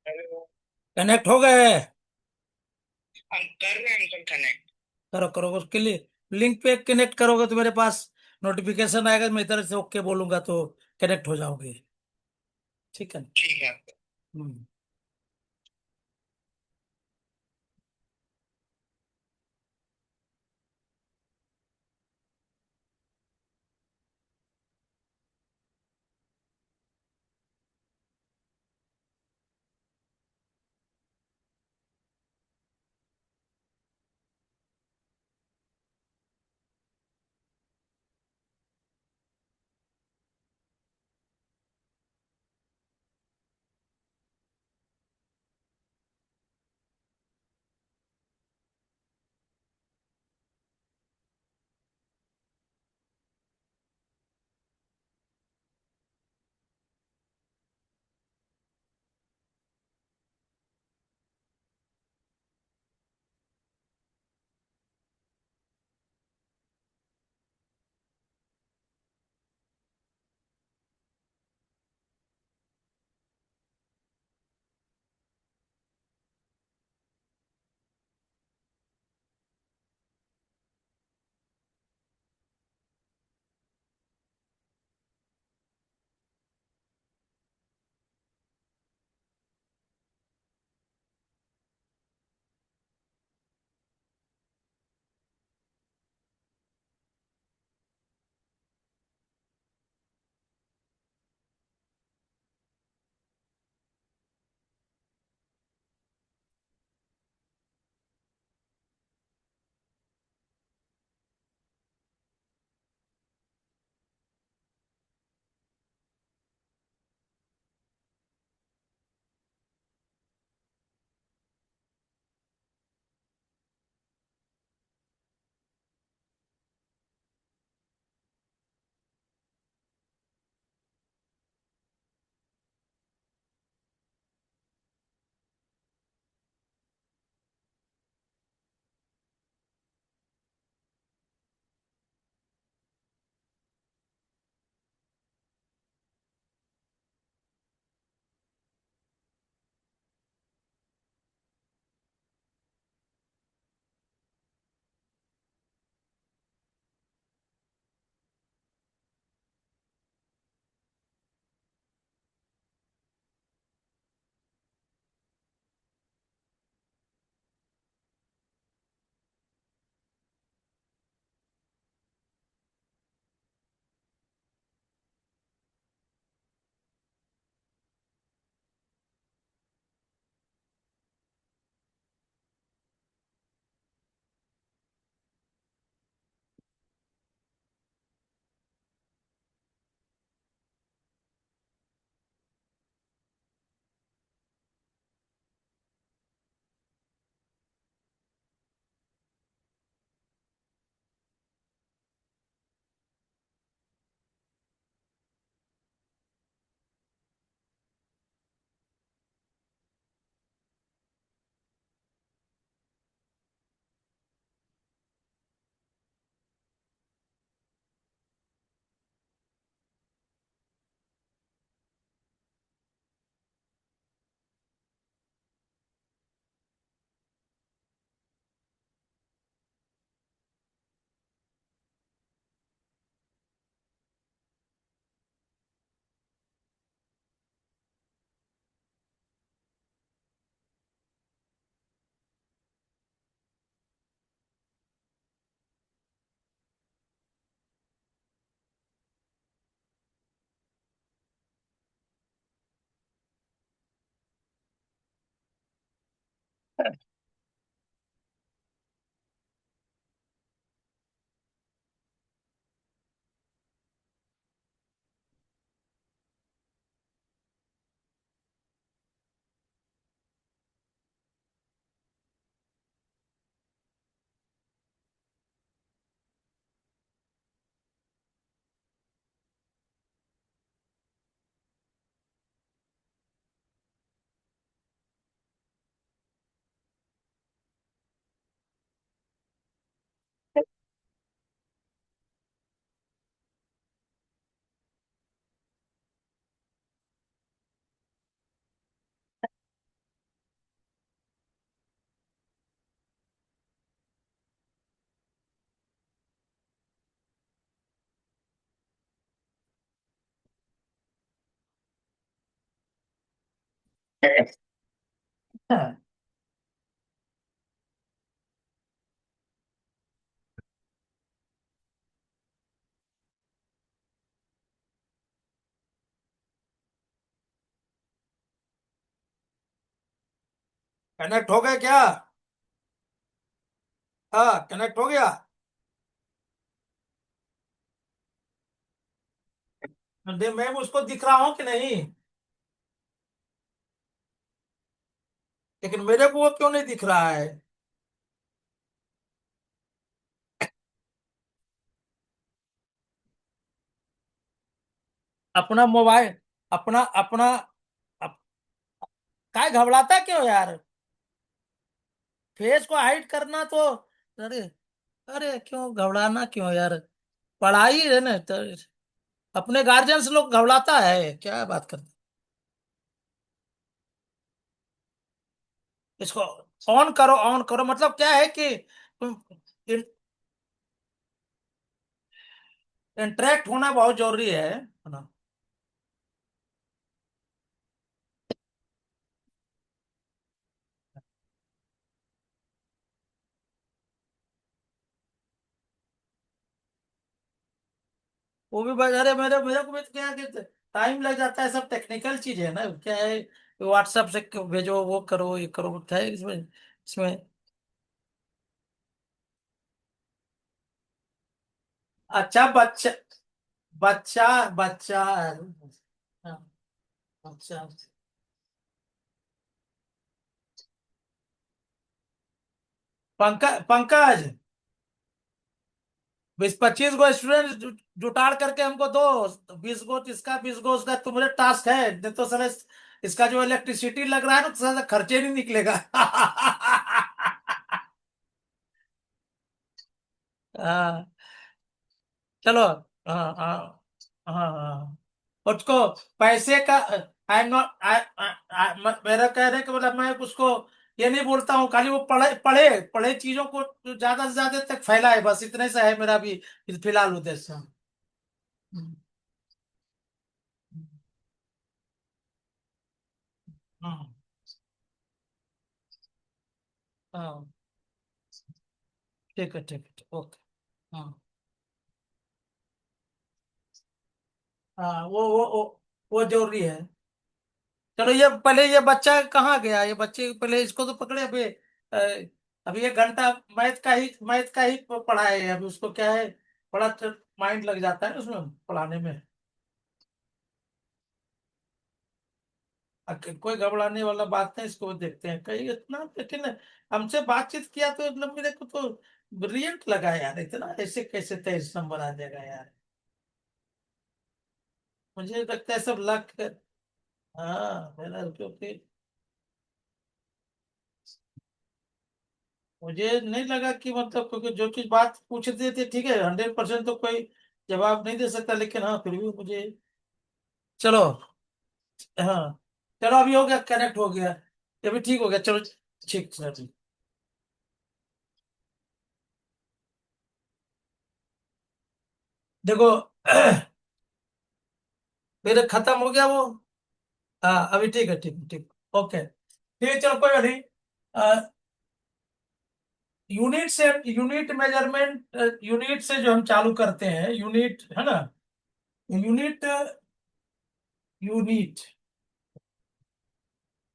Hello. Connect हो गए? हम कर रहे हैं अंकल कनेक्ट। करो करो, उसके लिए लिंक पे कनेक्ट करोगे तो मेरे पास नोटिफिकेशन आएगा, मैं इधर से ओके बोलूंगा तो कनेक्ट हो जाओगे। ठीक है। ठीक है। हम्म। कनेक्ट हो गया क्या? हाँ, कनेक्ट हो गया। मैं उसको दिख रहा हूँ कि नहीं? लेकिन मेरे को वो क्यों नहीं दिख रहा है? अपना मोबाइल, अपना अपना अप, काय घबराता क्यों यार? फेस को हाइड करना तो, अरे, अरे क्यों घबराना क्यों यार? पढ़ाई है ना तो। अपने गार्जियंस लोग घबराता है, क्या बात करते? इसको ऑन करो, ऑन करो, मतलब क्या है कि इंटरेक्ट होना बहुत जरूरी है ना? वो भी अरे मेरे मेरे को भी तो क्या है कि टाइम लग जाता है, सब टेक्निकल चीज है ना, क्या है, व्हाट्सएप से भेजो, वो करो, ये करो, क्या है इसमें? इसमें अच्छा, बच्चा, बच्चा, बच्चा, हाँ, अच्छा। पंकज, पंकज, 20-25 गो स्टूडेंट जुटाड़ करके हमको दो। 20 गो इसका, 20 गो उसका, तुम्हारे टास्क है, नहीं तो सर इसका जो इलेक्ट्रिसिटी लग रहा है ना, तो सर खर्चे नहीं निकलेगा। हाँ, चलो। हाँ, हाँ, हाँ, हाँ, उसको पैसे का, आई एम नॉट, मेरा कह रहे कि मतलब मैं उसको ये नहीं बोलता हूँ, खाली वो पढ़े पढ़े पढ़े चीजों को ज्यादा से ज्यादा तक फैलाए, बस इतने से है मेरा भी फिलहाल उद्देश्य। हम्म, हम्म, हाँ, ठीक है, ठीक है, ओके। हाँ, हाँ, वो जरूरी है। चलो, ये पहले ये बच्चा कहाँ गया? ये बच्चे पहले इसको तो पकड़े अभी। अभी 1 घंटा मैथ का ही पढ़ाए, अभी उसको क्या है, बड़ा माइंड लग जाता है उसमें पढ़ाने में। कोई घबराने वाला बात नहीं, इसको देखते हैं कहीं इतना, लेकिन हमसे बातचीत किया तो मतलब मेरे को तो ब्रिलियंट लगा यार, इतना ऐसे कैसे 23 नंबर आ जाएगा यार? मुझे लगता है सब लक। हाँ, मेरा क्योंकि मुझे नहीं लगा कि मतलब, क्योंकि जो चीज बात पूछते थे, ठीक है, 100% तो कोई जवाब नहीं दे सकता, लेकिन हाँ फिर भी मुझे, चलो, हाँ, चलो, अभी हो गया, कनेक्ट हो गया, ये भी ठीक हो गया, चलो, ठीक सर जी। देखो, मेरे खत्म हो गया वो। हाँ, अभी ठीक है, ठीक है, ठीक, ओके, ठीक है, चलो, कोई बात नहीं। यूनिट से, यूनिट मेजरमेंट, यूनिट से जो हम चालू करते हैं, यूनिट है ना, यूनिट, यूनिट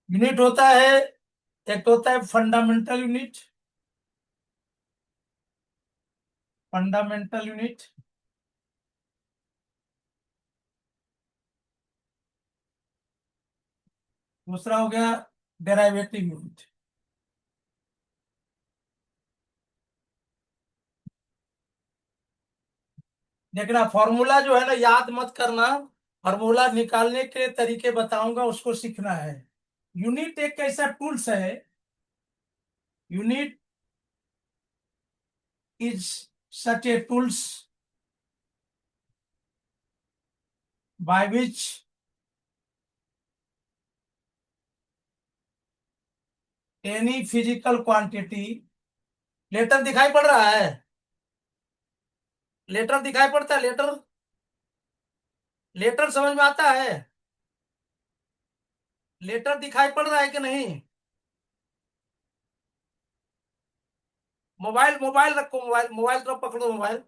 यूनिट होता है, एक तो होता है फंडामेंटल यूनिट, फंडामेंटल यूनिट। दूसरा हो गया डेराइवेटिव यूनिट। देखना, फॉर्मूला जो है ना, याद मत करना, फॉर्मूला निकालने के तरीके बताऊंगा, उसको सीखना है। यूनिट एक ऐसा टूल्स है, unit is such a tools by which any physical quantity, लेटर दिखाई पड़ रहा है? लेटर दिखाई पड़ता है, लेटर, लेटर समझ में आता है? लेटर दिखाई पड़ रहा है कि नहीं? मोबाइल मोबाइल रखो, मोबाइल मोबाइल तो पकड़ो मोबाइल।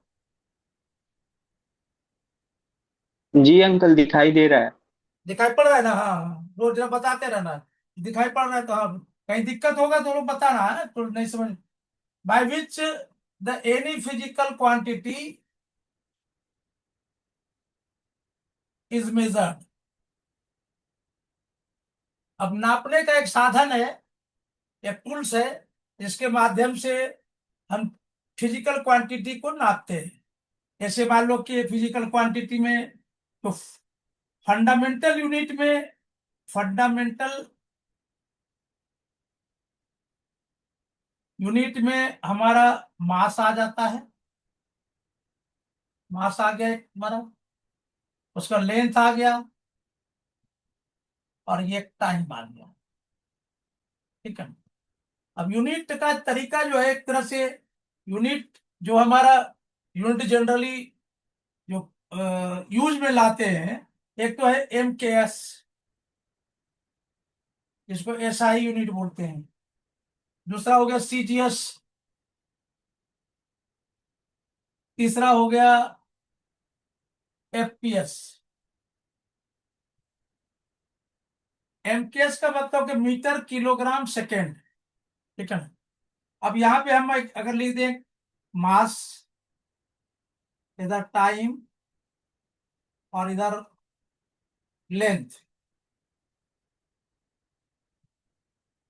जी अंकल, दिखाई दे रहा है। दिखाई पड़ रहा है ना? हाँ हाँ, रोज बताते रहना। दिखाई पड़ रहा है तो हाँ, कहीं दिक्कत होगा तो लोग बताना है तो नहीं समझ। By which the any physical quantity is measured. अब नापने का एक साधन है, एक टूल्स है, जिसके माध्यम से हम फिजिकल क्वांटिटी को नापते हैं। जैसे मान लो कि फिजिकल क्वांटिटी में, तो फंडामेंटल यूनिट में, फंडामेंटल यूनिट में हमारा मास आ जाता है। मास आ गया एक हमारा, उसका लेंथ आ गया, और ये टाइम आ गया। ठीक है। अब यूनिट का तरीका जो है, एक तरह से यूनिट जो हमारा, यूनिट जनरली जो यूज में लाते हैं, एक तो है MKS, जिसको SI यूनिट बोलते हैं। दूसरा हो गया CGS। तीसरा हो गया FPS। MKS का मतलब कि मीटर किलोग्राम सेकेंड। ठीक है ना? अब यहाँ पे हम अगर लिख दें मास, इधर टाइम, और इधर लेंथ,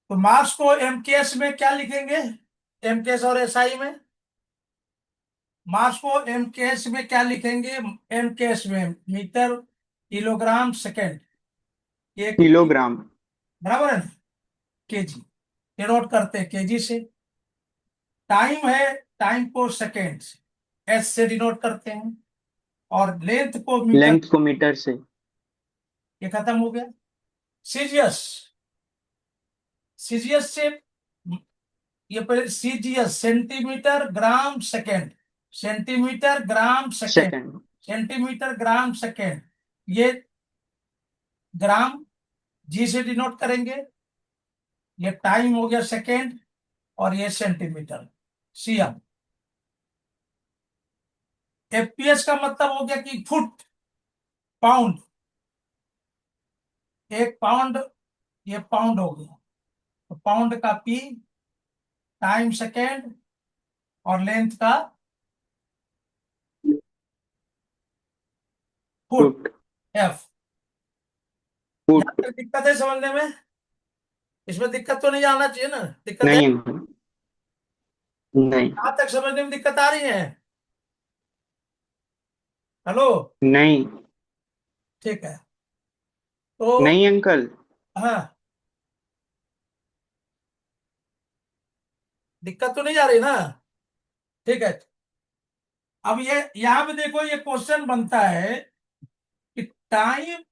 तो मास को MKS में क्या लिखेंगे? MKS और SI में मास को MKS में क्या लिखेंगे? MKS में मीटर किलोग्राम सेकेंड, एक किलोग्राम। बराबर है ना? केजी, ये नोट करते हैं केजी से। टाइम है, टाइम को सेकेंड से, S से डिनोट करते हैं। और लेंथ को मीटर। लेंथ को मीटर से। ये खत्म हो गया। सीजीएस, सीजीएस से, ये पहले CGS, centimetre gram second, centimetre gram second, second. Centimetre gram second. ये ग्राम जी से डिनोट करेंगे। ये टाइम हो गया सेकेंड, और ये सेंटीमीटर CM। FPS का मतलब हो गया कि फुट, पाउंड। एक पाउंड, ये पाउंड हो गया, तो पाउंड का P, टाइम सेकेंड, और लेंथ का फुट, फुट। F। यहाँ फुट। तक दिक्कत है समझने में? इसमें दिक्कत तो नहीं आना चाहिए ना? दिक्कत है? नहीं अंकल, नहीं। यहाँ तक समझने में दिक्कत आ रही है? हेलो? नहीं। ठीक है। तो नहीं अंकल। हाँ, दिक्कत तो नहीं आ रही ना? ठीक है। अब ये यहाँ पे देखो, ये क्वेश्चन बनता है कि टाइम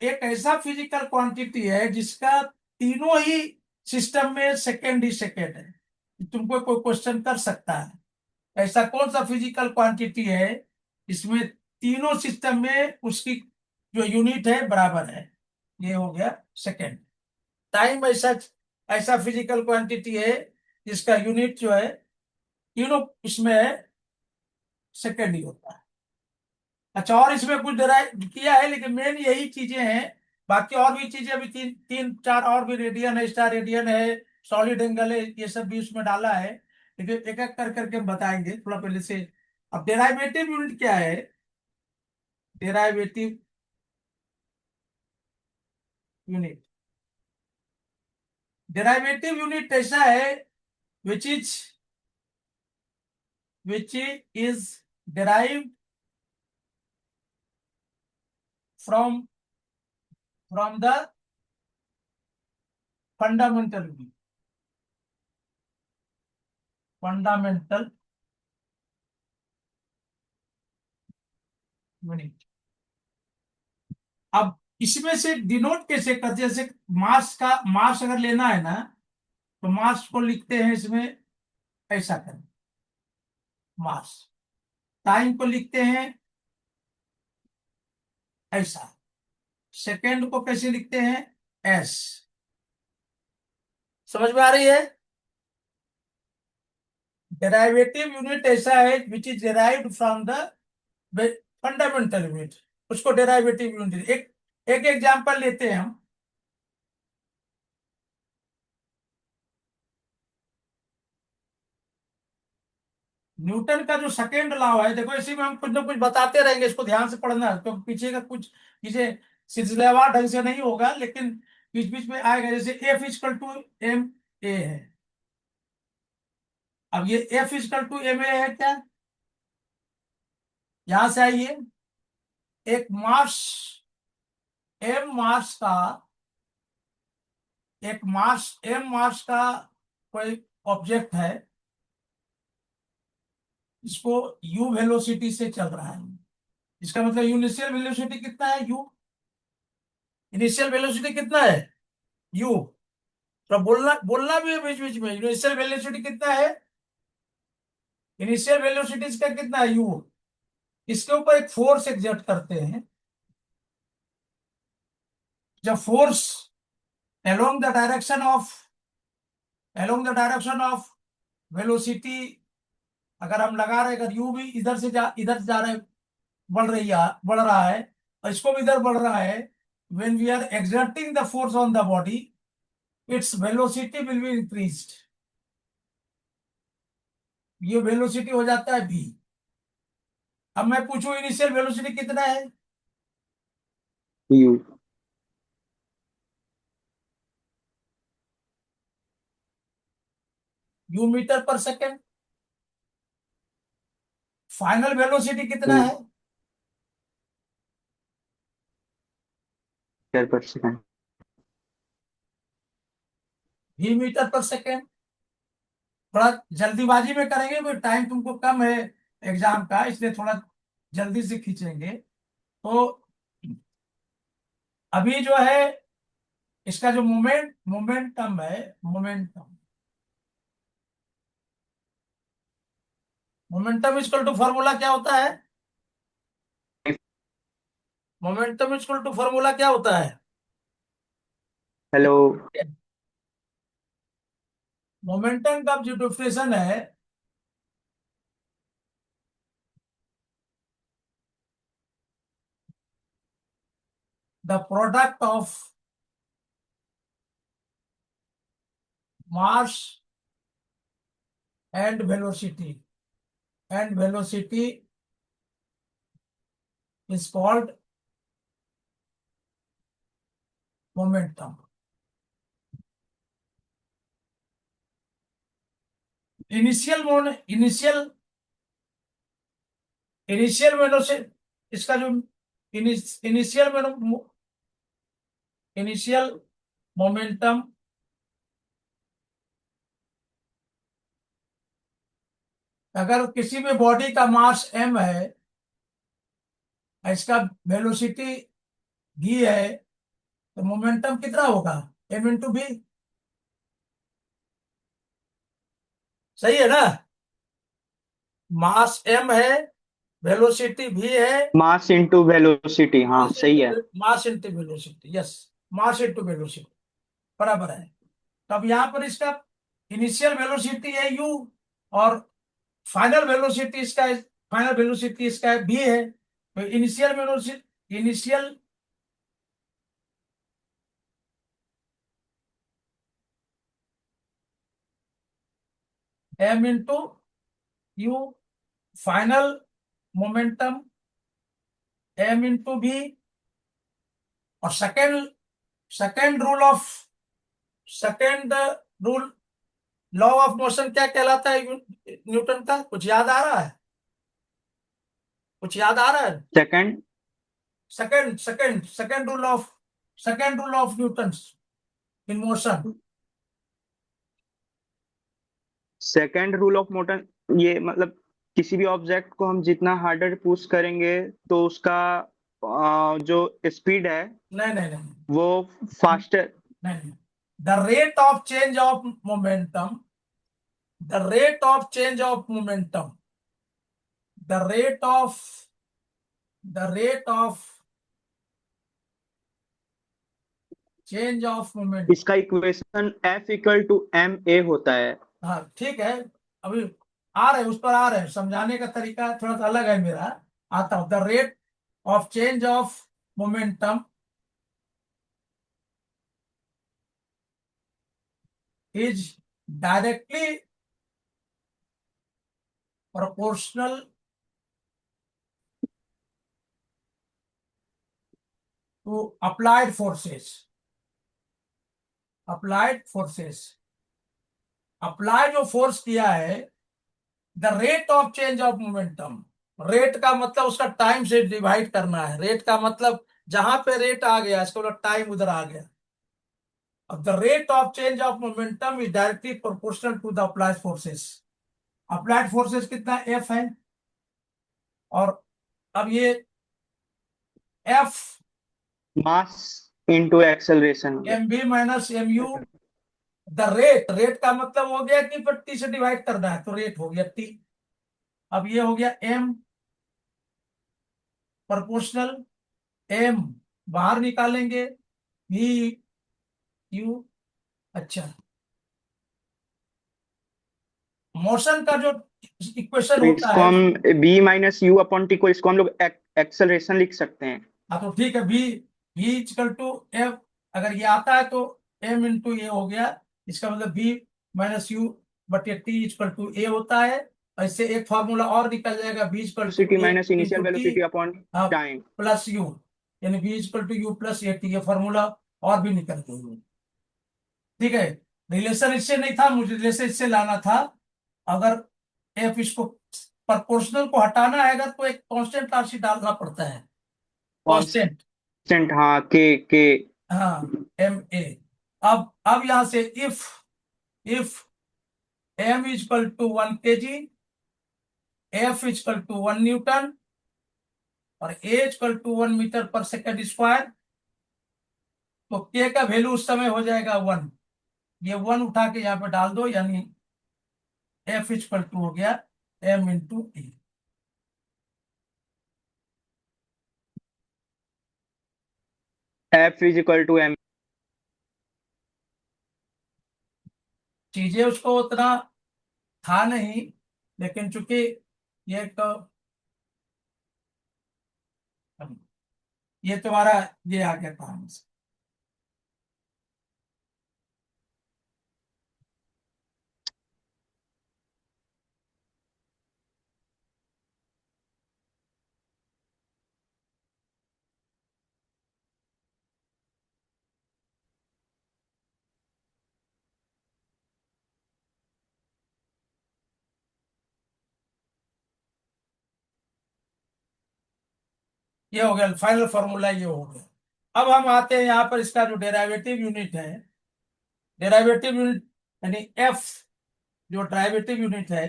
एक ऐसा फिजिकल क्वांटिटी है जिसका तीनों ही सिस्टम में सेकेंड ही सेकेंड है। तुमको कोई क्वेश्चन कर सकता है, ऐसा कौन सा फिजिकल क्वांटिटी है इसमें तीनों सिस्टम में उसकी जो यूनिट है बराबर है? ये हो गया सेकेंड। टाइम ऐसा ऐसा फिजिकल क्वांटिटी है जिसका यूनिट जो है तीनों इसमें सेकेंड ही होता है। अच्छा, और इसमें कुछ डिराइव किया है, लेकिन मेन यही चीजें हैं। बाकी और भी चीजें अभी तीन तीन चार और भी, रेडियन है, स्टार रेडियन है, सॉलिड एंगल है, ये सब भी उसमें डाला है। लेकिन एक एक कर करके हम बताएंगे थोड़ा पहले से। अब डेराइवेटिव यूनिट क्या है? डेराइवेटिव यूनिट, डेराइवेटिव यूनिट ऐसा है which is which is derived from the fundamental unit, fundamental unit। अब इसमें से डिनोट कैसे करते हैं? जैसे मास का, मास अगर लेना है ना, तो मास को लिखते हैं इसमें ऐसा करें, मास। टाइम को लिखते हैं ऐसा। सेकेंड को कैसे लिखते हैं? एस। समझ में आ रही है? डेराइवेटिव यूनिट ऐसा है which is derived from the fundamental unit, उसको डेराइवेटिव यूनिट। एक एक एग्जांपल लेते हैं हम। न्यूटन का जो सेकेंड लॉ है, देखो इसी में हम कुछ ना कुछ बताते रहेंगे, इसको ध्यान से पढ़ना, तो पीछे का कुछ पीछे सिलसिलेवार ढंग से नहीं होगा, लेकिन बीच बीच में आएगा। जैसे F is equal to M A है। अब ये F is equal to M A है क्या? यहां से आइए, एक मास एम मास का, एक मास एम मास का कोई ऑब्जेक्ट है, इसको यू वेलोसिटी से चल रहा है। इसका मतलब इनिशियल वेलोसिटी कितना है? यू। इनिशियल वेलोसिटी कितना है? यू। तो बोलना बोलना भी है बीच बीच में, इनिशियल वेलोसिटी कितना है? इनिशियल वेलोसिटी इसका कितना है? यू। इसके ऊपर एक फोर्स एग्जर्ट करते हैं। जब force along the direction of along the direction of velocity अगर हम लगा रहे, अगर यू भी इधर जा रहे, बढ़ रहा है, और इसको भी इधर बढ़ रहा है, when we are exerting the force on the body, its velocity will be increased। ये वेलोसिटी हो जाता है v। अब मैं पूछूं इनिशियल वेलोसिटी कितना है? You. You metre per second. Final velocity कितना है? मीटर पर second. v metre per second. थोड़ा जल्दीबाजी में करेंगे, कोई टाइम तुमको कम है एग्जाम का, इसलिए थोड़ा जल्दी से खींचेंगे। तो अभी जो है इसका जो मोमेंटम है, मोमेंटम इक्वल टू फॉर्मूला क्या होता है? मोमेंटम इक्वल टू फॉर्मूला क्या होता है? हेलो। मोमेंटम का जो डिफिनेशन है, the product of mass and velocity is called momentum. Initial initial initial velocity, इसका जो इनिशियल इनिशियल मोमेंटम, अगर किसी भी बॉडी का मास m है, इसका वेलोसिटी v है, तो मोमेंटम कितना होगा? m इंटू भी। सही है ना? मास m है, वेलोसिटी v है। मास इंटू वेलोसिटी, हाँ सही है। Mass into velocity, yes, mass into velocity बराबर है। तो अब यहाँ पर इसका इनिशियल वेलोसिटी है u, और फाइनल वेलोसिटी इसका v है। तो initial m into you, final momentum m into v। और second rule law of motion क्या कहलाता है न्यूटन का? कुछ याद आ रहा है? कुछ याद आ रहा है? Second. Second rule of Newton in motion. Second rule of motion, ये मतलब किसी भी ऑब्जेक्ट को हम जितना हार्डर पुश करेंगे तो उसका जो स्पीड है नहीं नहीं नहीं वो फास्टर। नहीं, the rate of change of momentum, the rate of change of momentum, the rate of the rate of change of moment. इसका equation F equal to ma होता है। हाँ ठीक है, अभी आ रहे, उस पर आ रहे हैं, समझाने का तरीका थोड़ा सा अलग है मेरा। आता हूं, the rate of change of momentum is directly proportional to applied forces. Applied forces, apply जो फोर्स किया है, the rate of change of momentum. Rate का मतलब उसका टाइम से डिवाइड करना है। रेट का मतलब जहां पे रेट आ गया, इसका मतलब टाइम उधर आ गया। अब the rate of change of momentum is directly proportional to the applied forces. Applied forces कितना एफ है, और अब ये F mass into acceleration. M V minus M U. The rate, rate का मतलब हो गया कि पर टी से डिवाइड करना है, तो रेट हो गया टी। अब ये हो गया एम प्रोपोर्शनल, एम बाहर निकालेंगे, वी यू। अच्छा, मोशन का जो इक्वेशन तो होता इसको है, हम b minus you upon T को इसको हम लोग एक्सेलरेशन लिख सकते हैं। हाँ तो ठीक है, B B equal to F, अगर ये आता है तो एम इंटू ए हो गया। इसका मतलब बी माइनस यू बटे टी इक्वल टू ए होता है। ऐसे एक फॉर्मूला और निकल जाएगा, V equal to velocity A minus into initial T velocity upon time. Plus U, यानी V equal to U plus A T. ये फॉर्मूला और भी निकल गई। ठीक है, रिलेशन इससे नहीं था, मुझे रिलेशन इससे लाना था। अगर एफ इसको प्रोपोर्शनल को हटाना है अगर, तो एक कांस्टेंट राशि डालना पड़ता है, कांस्टेंट। कांस्टेंट, हाँ के। हाँ, एम ए। अब यहां से if m is equal to 1 kg, F is equal to 1 Newton और a is equal to 1 metre per second square, तो के का वैल्यू उस समय हो जाएगा 1। ये 1 उठा के यहाँ पे डाल दो, यानी एफ इजकल टू हो गया m into a. F is equal to m। चीजें उसको उतना था नहीं, लेकिन चूंकि ये ये तुम्हारा ये आ गया काम से। ये हो गया फाइनल फॉर्मूला, ये हो गया। अब हम आते हैं यहाँ पर, इसका जो डेरिवेटिव यूनिट है, डेरिवेटिव यूनिट यानी एफ, जो डेरिवेटिव यूनिट है,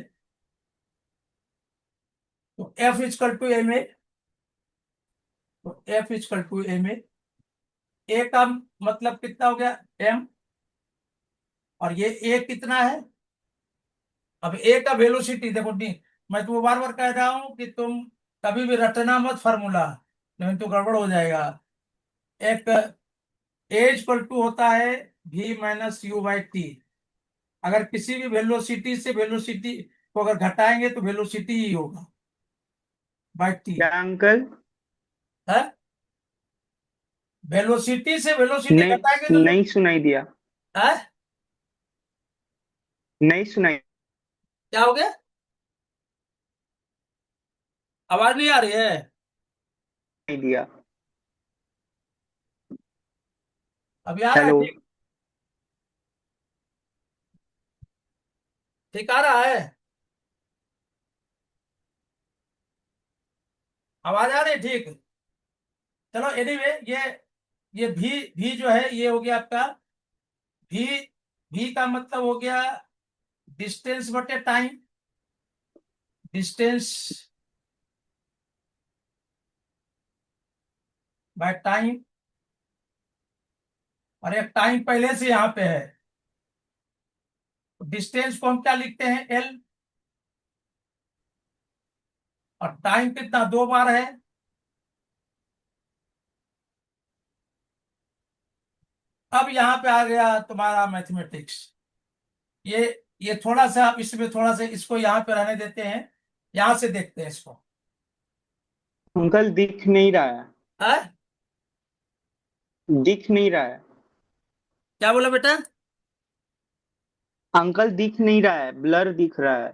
तो F is equal to M A. तो F is equal to M A का मतलब कितना हो गया एम, और ये ए कितना है। अब ए का वेलोसिटी देखो, नहीं मैं तुम्हें बार बार कह रहा हूं कि तुम कभी भी रटना मत फार्मूला, नहीं तो गड़बड़ हो जाएगा। एक ए इक्वल टू होता है v minus you by T. अगर किसी भी वेलोसिटी से वेलोसिटी को अगर घटाएंगे तो वेलोसिटी ही होगा बाई टी क्या अंकल? है। वेलोसिटी से वेलोसिटी घटाएंगे नहीं, तो नहीं सुनाई दिया। है, नहीं सुनाई क्या हो गया, आवाज नहीं आ रही है। दिया। अभी आ रहा है हेलो। ठीक, ठीक आ रहा है, आवाज आ रही है ठीक। चलो एनीवे, ये भी जो है ये हो गया आपका भी। भी का मतलब हो गया डिस्टेंस बटे टाइम, डिस्टेंस बाय टाइम, और एक टाइम पहले से यहाँ पे है। डिस्टेंस को हम क्या लिखते हैं एल, और टाइम कितना 2 बार है, अब यहाँ पे आ गया तुम्हारा मैथमेटिक्स। ये थोड़ा सा आप इसमें थोड़ा सा इसको यहाँ पे रहने देते हैं, यहाँ से देखते हैं इसको। अंकल दिख नहीं रहा है, हाँ? दिख नहीं रहा है। क्या बोला बेटा? अंकल दिख नहीं रहा है, ब्लर दिख रहा है,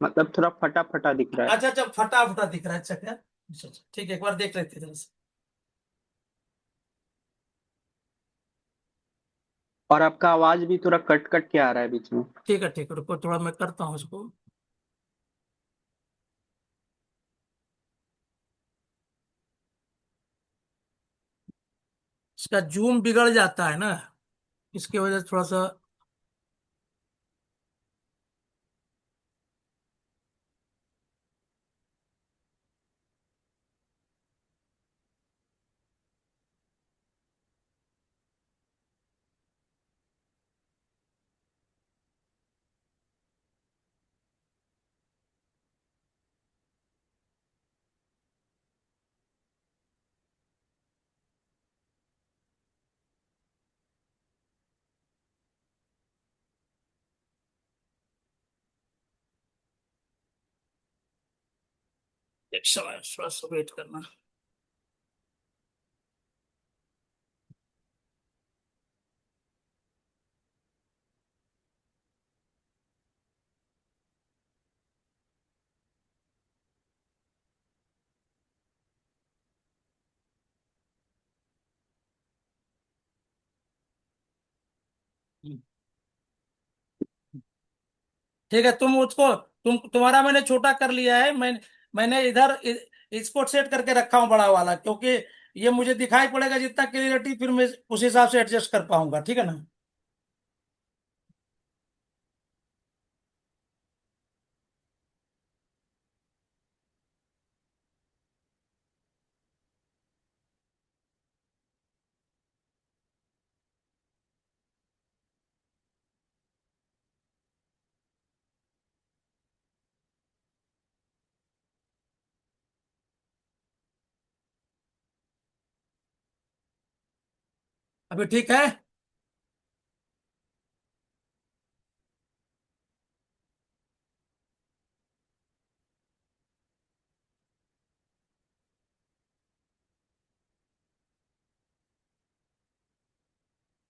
मतलब थोड़ा फटा फटा दिख रहा है। अच्छा अच्छा, फटा फटा दिख रहा है, अच्छा क्या? अच्छा अच्छा, ठीक है, एक बार देख लेते हैं जरा से। और आपका आवाज भी थोड़ा कट कट के आ रहा है बीच में। ठीक है, रुको थोड़ा मैं करता हूँ इसको। इसका जूम बिगड़ जाता है ना, इसकी वजह से थोड़ा सा। एक समय थोड़ा सा वेट करना। ठीक है, तुम उसको, तुम्हारा मैंने छोटा कर लिया है। मैंने इधर इसको सेट करके रखा हूँ बड़ा वाला, क्योंकि ये मुझे दिखाई पड़ेगा जितना क्लियरिटी, फिर मैं उस हिसाब से एडजस्ट कर पाऊंगा, ठीक है ना? अभी ठीक है?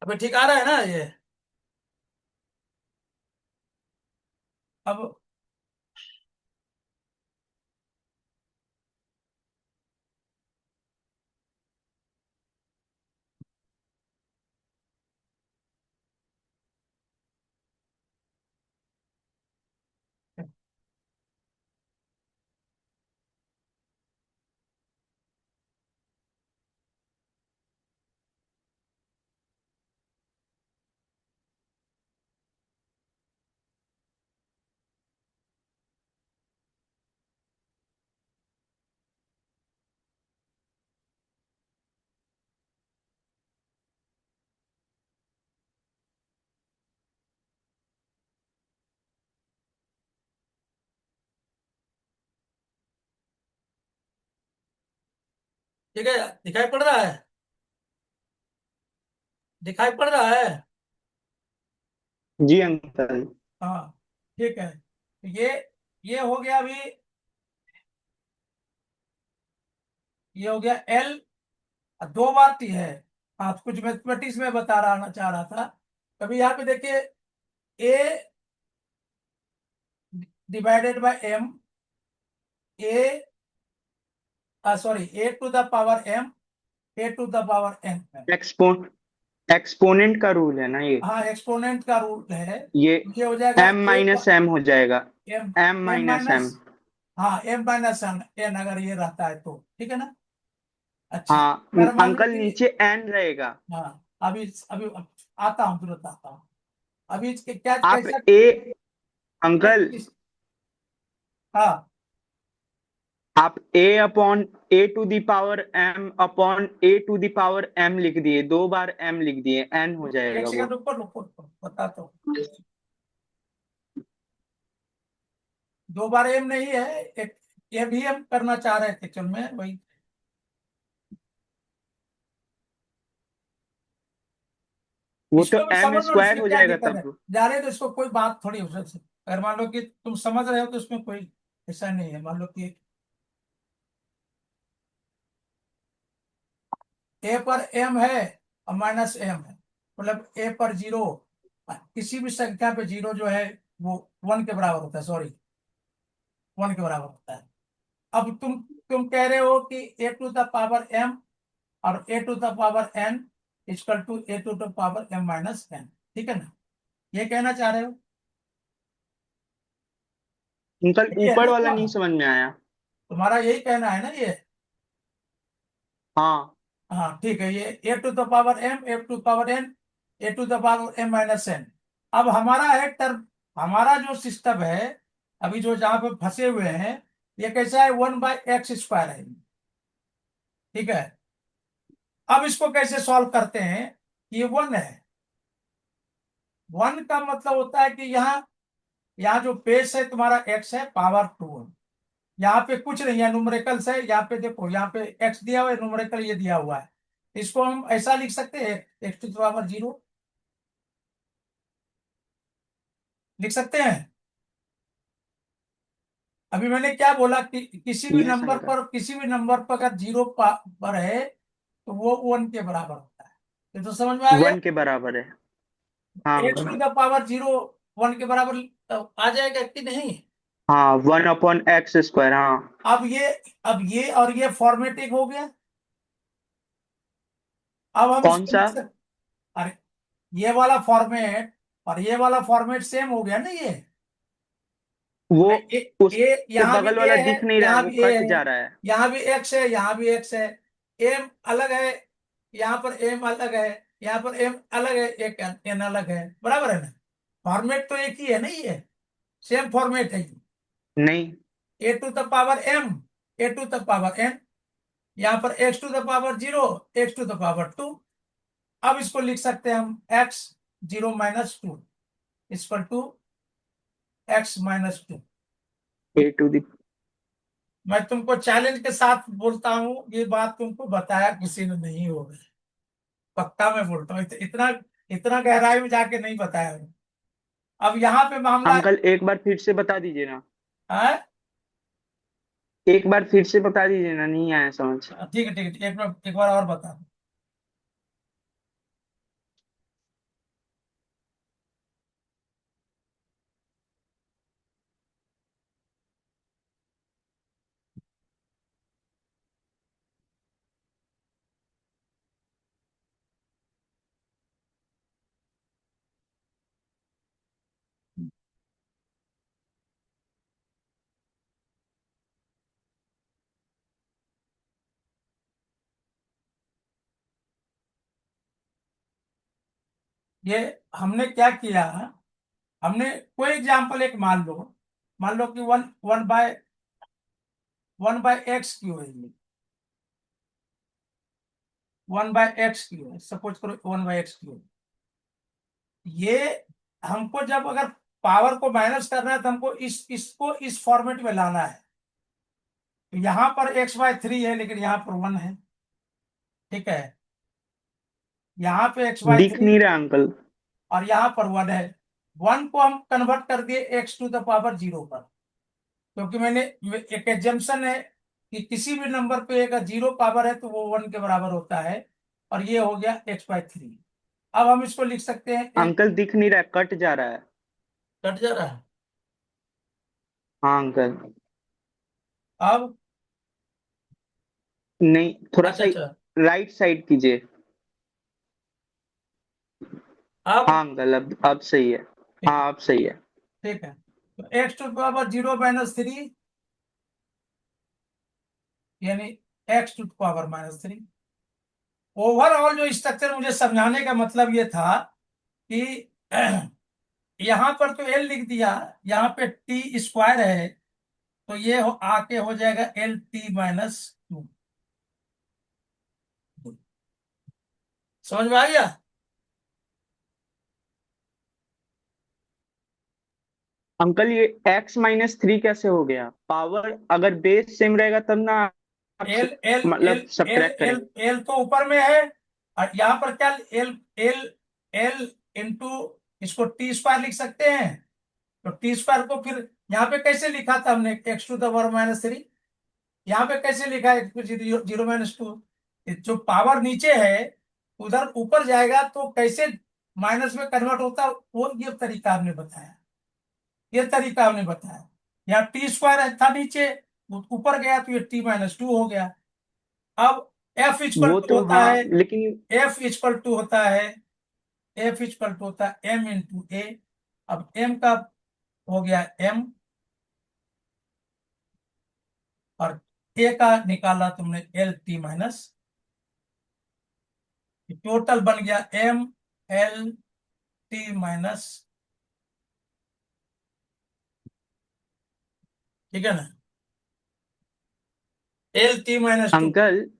अभी ठीक आ रहा है ना ये? अब ठीक है, दिखाई पड़ रहा है? दिखाई पड़ रहा है? जी अंकल। हाँ, ठीक है। ये हो गया अभी। ये हो गया एल, दो बार टी है। आप कुछ मैथमेटिक्स में बता रहा चाह रहा था। अभी यहाँ पे देखिए, A divided by M, A sorry, A to the power M, A to the power N है। एक्सपोन एक्सपोनेंट का रूल है ना ये। हाँ, एक्सपोनेंट का रूल है। ये ये हो जाएगा m ए माइनस एम हो जाएगा। M m m minus minus, m. हाँ एम माइनस एन एन, अगर ये रहता है तो ठीक है ना? अच्छा, हाँ अंकल परमानेंटली। नीचे n रहेगा। हाँ, अभी अभी आता हूँ, तुरंत आता हूँ। अभी क्या आप कैसा? a अंकल, हाँ, आप a upon a to the power m upon a to the power m लिख दिए, दो बार m लिख दिए, n हो एक जाएगा सेकंड वो। रुको रुको रुको, बताता हूँ। दो बार एम नहीं है, एक ये भी हम करना चाह रहे थे, चल मैं वही। वो तो इसको भी एम समझ लो, स्क्वायर इसमें हो क्या जाएगा दिक्कत है। तब। जा रहे तो इसको कोई बात थोड़ी हो सकती। अगर मान लो कि तुम समझ रहे हो तो इसमें कोई ऐसा नहीं है। मान लो कि ए पर एम है और माइनस एम है, मतलब ए पर जीरो, किसी भी संख्या पे जीरो जो है वो वन के बराबर होता है, सॉरी, वन के बराबर होता है। अब तुम कह रहे हो कि A to the power M और A to the power N equal to A to the power M minus N, ठीक है ना? ये कहना चाह रहे हो? अंकल ये है ऊपर ना वाला नहीं तुम्हारा? समझ में आया। तुम्हारा यही कहना है ना ये? हाँ। हाँ ठीक है, ये A to the power M, A to power N, A to the power M minus N. अब हमारा है टर्म, हमारा जो सिस्टम है अभी जो जहां पे फंसे हुए हैं, ये कैसा है? 1/x² है, ठीक है। अब इसको कैसे सॉल्व करते हैं? ये वन है। वन का मतलब होता है कि यहाँ जो बेस है तुम्हारा एक्स है, पावर टू है। यहाँ पे कुछ नहीं है, न्यूमेरिकल्स है। यहाँ पे देखो, यहाँ पे एक्स दिया हुआ है, न्यूमेरिकल ये दिया हुआ है। इसको हम ऐसा लिख सकते हैं, x to the power zero लिख सकते हैं। अभी मैंने क्या बोला कि यस अंकल। किसी भी नंबर पर अगर जीरो पर है तो वो वन के बराबर होता है। ये तो समझ में आ गया। 1 के बराबर है। हाँ x to uncle. The power zero one के बराबर आ जाएगा कि नहीं? हाँ 1/x²। हाँ। अब ये और ये फॉर्मेटिंग हो गया। अब हम कौन इसको सा? लिख सकते। अरे, ये वाला फॉर्मेट और ये वाला फॉर्मेट सेम हो गया ना ये। वो ए उसके यहाँ भी बगल ए वाला है, दिख नहीं रहा है, यहाँ वो भी ए कट है, जा रहा है। यहाँ भी एक्स है, यहाँ भी एक्स है। एम अलग है, यहाँ पर एम अलग है, यहाँ पर एम अलग है, एक एन अलग है, बराबर है ना? फॉर्मेट तो एक ही है ना ये, सेम फॉर्मेट है। नहीं। A to the power M, A to the power N, यहाँ पर X to the power zero, X to the power two. अब इसको लिख सकते हैं हम X zero minus two equal to X minus two. A to the. मैं तुमको चैलेंज के साथ बोलता हूँ, ये बात तुमको बताया किसी ने नहीं होगा, पक्का मैं बोलता हूँ। इतना इतना गहराई में जाके नहीं बताया हूँ। अब यहाँ पे मामला अंकल एक बार फिर से बता दीजिए ना। है। एक बार फिर से बता दीजिए ना, नहीं आया समझ। ठीक है ठीक है, एक बार और बता दूं। ये हमने क्या किया, हमने कोई एग्जाम्पल एक मान लो कि वन बाय एक्स क्यू है ये, वन बाय एक्स क्यू है, सपोज करो 1/x³ है। ये हमको जब अगर पावर को माइनस करना है तो हमको इसको इस फॉर्मेट में लाना है। तो यहाँ पर x/3 है लेकिन यहाँ पर वन है, ठीक है। यहाँ पे एक्स बाई दिख थ्री नहीं रहा अंकल। और यहाँ पर वन है। वन को हम कन्वर्ट कर दिए x to the power zero पर, क्योंकि मैंने एक एजम्पशन है कि किसी भी नंबर पे अगर जीरो पावर है तो वो वन के बराबर होता है। और ये हो गया x/3। अब हम इसको लिख सकते हैं अंकल दिख नहीं रहा है, कट जा रहा है। कट जा रहा है। हाँ अंकल। अब नहीं, थोड़ा अच्छा सा अच्छा, राइट साइड कीजिए। अब हाँ अंकल, अब सही है। ठीक है हाँ अब सही है। ठीक है। तो X to power zero minus three, यानी X to power minus three. Overall जो स्ट्रक्चर मुझे समझाने का मतलब ये था कि यहाँ पर तो एल लिख दिया, यहाँ पे टी स्क्वायर है, तो ये आके हो जाएगा LT-2। समझ में आ गया? अंकल ये x-3 कैसे हो गया? पावर अगर बेस सेम रहेगा तब ना आप एल एल एल मतलब एल सब्ट्रैक्ट एल करें। एल तो ऊपर में है, और यहाँ पर क्या एल एल एल इंटू, इसको टी स्क्वायर लिख सकते हैं। तो टी स्क्वायर को फिर यहाँ पे कैसे लिखा था हमने, x to the power minus three. यहाँ पे कैसे लिखा है, जीरो जीरो माइनस टू। जो पावर नीचे है उधर ऊपर जाएगा तो कैसे माइनस में कन्वर्ट होता है, वो ये तरीका हमने बताया, ये तरीका हमने बताया। यहाँ टी स्क्वायर था नीचे, ऊपर गया तो ये टी माइनस टू हो गया। अब एफ इक्वल वो टू तो होता हाँ, है, लेकिन एफ इक्वल टू होता है, एफ इक्वल टू होता है एम इंटू ए। अब एम का हो गया एम, और ए का निकाला तुमने एल टी माइनस, टोटल बन गया एम एल टी माइनस, ठीक है ना, L T minus to. Uncle,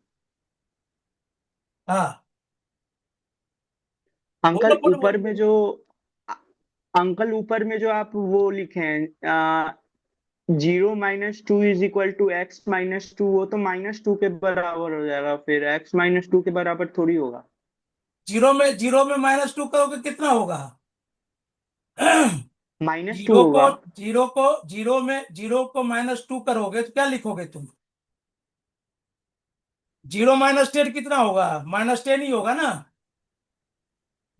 हाँ बोलो अंकल बोलो ऊपर बोलो में बोलो। जो अंकल ऊपर में जो आप वो लिखे हैं, 0 - 2 = x - 2, वो तो -2 के बराबर हो जाएगा, फिर x - 2 के बराबर थोड़ी होगा। जीरो में माइनस टू करोगे कितना होगा? -2 जीरो को होगा। जीरो को माइनस टू करोगे तो क्या लिखोगे तुम? जीरो माइनस टेन कितना होगा? माइनस टेन ही होगा ना।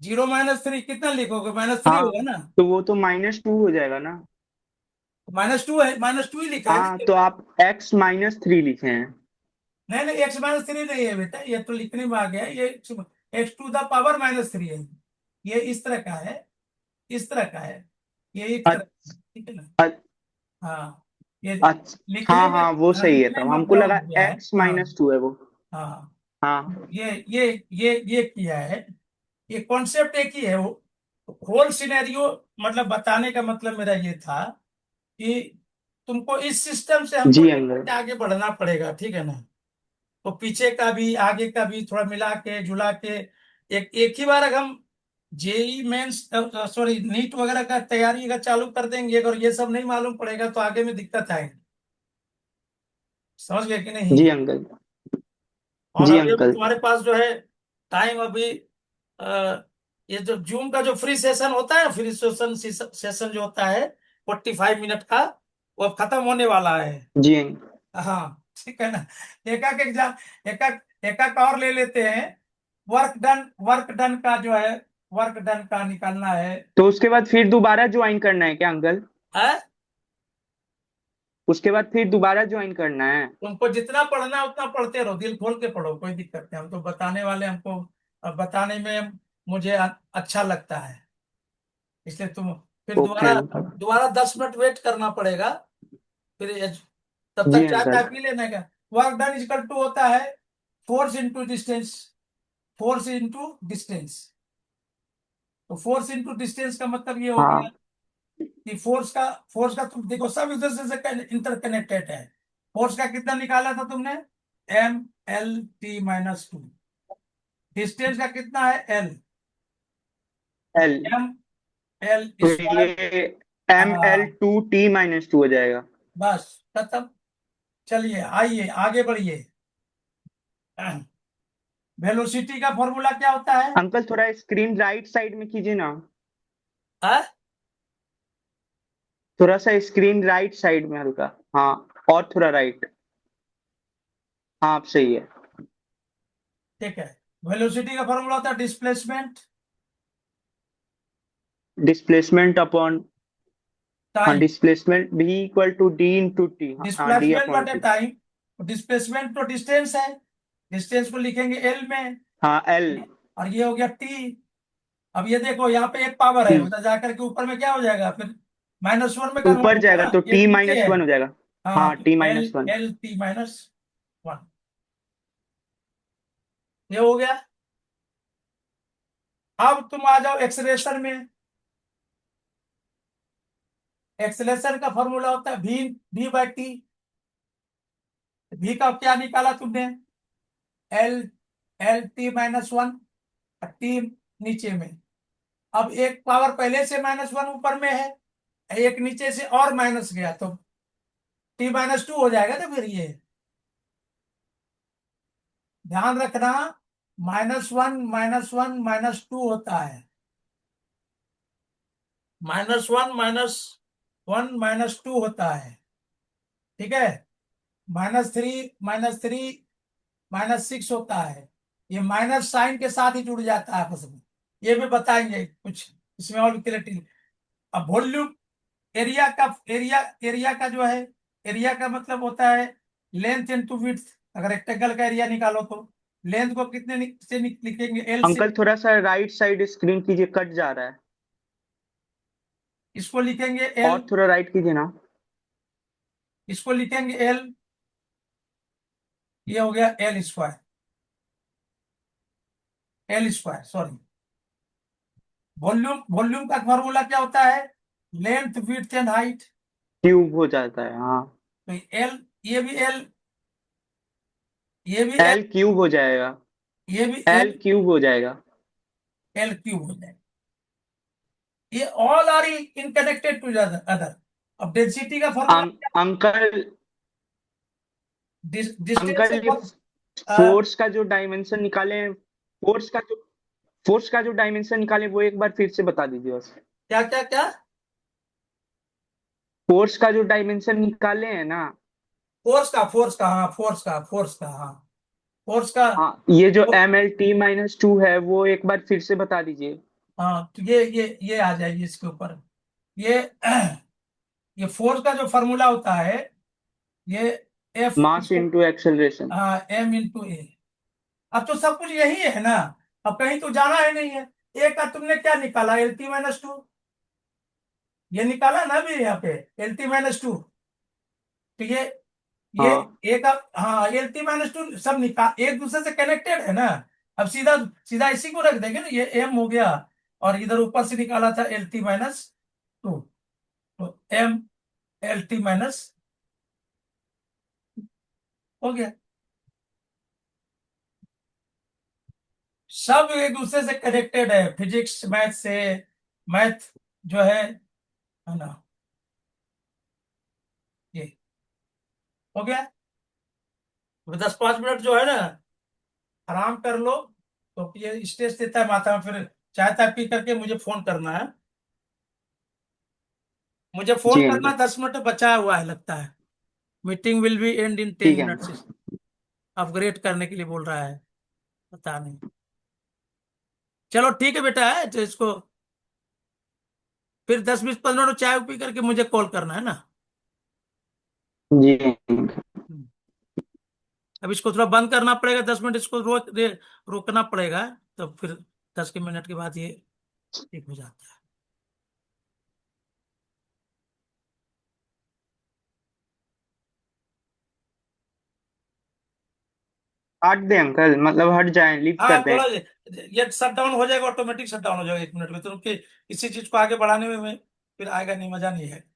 जीरो माइनस थ्री कितना लिखोगे? माइनस थ्री होगा हाँ, ना। तो वो तो -2 हो जाएगा ना। माइनस टू है, माइनस टू ही लिखा है हाँ, ना। तो आप x - 3 लिखे हैं। नहीं नहीं, एक्स माइनस थ्री नहीं है बेटा, ये तो लिखने में आ गया है। ये x to the power minus three है। ये इस तरह का है, इस तरह का है, ये इस तरह का अच्छा, है, ठीक है ना। हाँ ये अच्छा, लिखने हाँ में, हाँ, वो हाँ, सही है, लिखने तब में हमको अपना हो लगा गया है। हाँ x - 2 है वो। हाँ, हाँ ये किया है। ये कॉन्सेप्ट एक ही है वो। होल सिनेरियो मतलब बताने का मतलब मेरा ये था कि तुमको इस सिस्टम से हमको जी अंकल। लेके आगे बढ़ना पड़ेगा, ठीक है ना। तो पीछे का भी आगे का भी थोड़ा मिला के जुला के एक ही बार अगर हम जेई मेंस, सॉरी नीट वगैरह का तैयारी अगर चालू कर देंगे, अगर ये सब नहीं मालूम पड़ेगा तो आगे में दिक्कत आएगी। समझ गए कि नहीं? जी अंकल। और जी अभी अंकल। तुम्हारे पास जो है टाइम अभी, ये जो जूम का जो फ्री सेशन होता है, फ्री सेशन सेशन जो होता है 45 मिनट का, वो अब खत्म होने वाला है। जी अंकल। हाँ ठीक है ना। एक एक एग्जाम, एक एक एक और ले लेते हैं। वर्क डन का जो है, वर्क डन का निकालना है। तो उसके बाद फिर दोबारा ज्वाइन करना है क्या अंकल? है? उसके बाद फिर दोबारा ज्वाइन करना है? तुमको जितना पढ़ना है उतना पढ़ते रहो, दिल खोल के पढ़ो, कोई दिक्कत नहीं। हम तो बताने वाले, हमको बताने में मुझे अच्छा लगता है, इसलिए तुम फिर ओके दोबारा अंकल। दोबारा 10 मिनट वेट करना पड़ेगा। फिर तब जी तक चाय अंकल। चाय पी लेना का। वर्क डन इक्वल टू होता है force into distance, force into distance. तो फोर्स इंटू डिस्टेंस का मतलब ये हो गया हाँ। कि फोर्स का तुम देखो, सब एक दूसरे से इंटरकनेक्टेड है। फोर्स का कितना निकाला था तुमने? M L T minus two. Distance का कितना है? L, L. एम एल तो स्क्वायर। ये ML2T - 2 हो जाएगा। बस खत्म। चलिए आइए आगे बढ़िए। वेलोसिटी का फॉर्मूला क्या होता है? अंकल थोड़ा स्क्रीन राइट साइड में कीजिए ना। हाँ? थोड़ा सा स्क्रीन राइट साइड में हल्का। हाँ, और थोड़ा राइट। हाँ, आप सही है। ठीक है। वेलोसिटी का फॉर्मूला होता है डिस्प्लेसमेंट डिस्प्लेसमेंट अपॉन, हाँ, time. Displacement V = D × T। हाँ, D डिस्प्लेसमेंट अपॉन बटे टी। टाइम। डिस्प्लेसमेंट तो डिस्टेंस है, डिस्टेंस को लिखेंगे एल में, हाँ, L। और ये हो गया टी। अब ये देखो यहाँ पे एक पावर है, T उधर जाकर के ऊपर में क्या हो जाएगा फिर? माइनस वन में कन्वर्ट ऊपर होगा जाएगा ना, तो एक T नीचे - है। 1 हो जाएगा। हाँ हाँ, तो T - L 1। L T minus one, ये हो गया। अब तुम आ जाओ एक्सलेशन में। एक्सलेशन का फॉर्मूला होता है v v by t. V का क्या निकाला तुमने? L L T minus one, T नीचे में। अब एक पावर पहले से माइनस वन ऊपर में है, एक नीचे से और माइनस गया तो टी माइनस टू हो जाएगा ना फिर ये। ध्यान रखना, माइनस वन माइनस टू होता है। -1 -1 -2 होता है, ठीक है। -3 -6 होता है। ये माइनस साइन के साथ ही जुड़ जाता है आपस में। ये भी बताएंगे कुछ इसमें और क्लियरिटी। अब वॉल्यूम, एरिया का जो है, एरिया का मतलब होता है लेंथ इनटू विड्थ। अगर रेक्टेंगल का एरिया निकालो तो लेंथ को कितने से लिखेंगे, एल से। अंकल थोड़ा सा राइट साइड स्क्रीन कीजिए, कट जा रहा है। इसको लिखेंगे एल, और थोड़ा राइट कीजिए ना। इसको लिखेंगे एल। ये हो गया एल स्क्वायर, सॉरी। वॉल्यूम का फॉर्मूला क्या होता है, length width and height. Cube हो जाता है, हाँ। तो एल, ये भी एल, ये भी एल, एल क्यूब हो जाएगा। ये भी एल एल, क्यूब हो जाएगा। एल क्यूब हो जाएगा। ये all are in connected to other. अब डेंसिटी का फॉर्मूला क्या, अंकल डिस्टेंस अंकल ये क्या, फोर्स का जो डायमेंशन निकाले, फोर्स का जो डायमेंशन निकाले वो एक बार फिर से बता दीजिए बस। क्या क्या क्या। फोर्स का जो डायमेंशन निकाले हैं ना। फोर्स का हाँ, फोर्स का। हाँ, ये जो तो, MLT-2 है वो एक बार फिर से बता दीजिए। हाँ तो ये आ जाएगी इसके ऊपर। ये ये फोर्स का जो फॉर्मूला होता है, ये एफ मास इनटू एक्सेलरेशन। हाँ एम इंटू ए। अब तो सब कुछ यही है ना, अब कहीं तो जाना ही नहीं है। ए का तुमने क्या निकाला, LT-2। ये निकाला ना भी यहाँ पे, LT-2। तो ये हाँ ए का, हाँ LT-2 सब निकाल, एक दूसरे से कनेक्टेड है ना। अब सीधा सीधा इसी को रख देंगे ना, ये एम हो गया, और इधर ऊपर से निकाला था LT-2, तो LT- हो गया। सब एक दूसरे से कनेक्टेड है, फिजिक्स मैथ से। मैथ जो है ना, ये हो गया। तो 10-5 मिनट जो है ना, आराम कर लो। तो ये स्ट्रेस देता है माथा में, फिर चाय ताय पी करके मुझे फोन करना है। मुझे फोन जी करना, अंकल। 10 मिनट बचा हुआ है लगता है। Meeting will be and in ten ठीक है मिनट्स अंकल। अपग्रेड करने के लिए बोल रहा है, पता नहीं। चलो ठीक है बेटा, है तो इसको फिर 10-20-15 मिनट चाय पी करके मुझे कॉल करना है ना। जी अंकल। हम्म। अब इसको थोड़ा बंद करना पड़ेगा, 10 मिनट इसको रोकना पड़ेगा। तो फिर 10 के मिनट के बाद ये ठीक हो जाता है। काट दे अंकल, मतलब हट जाए, लीव हाँ कर दें। थोड़ा ये शट डाउन हो जाएगा, ऑटोमेटिक शट डाउन हो जाएगा 1 मिनट में, तो उनके किसी चीज को आगे बढ़ाने में फिर आएगा नहीं, मजा नहीं है।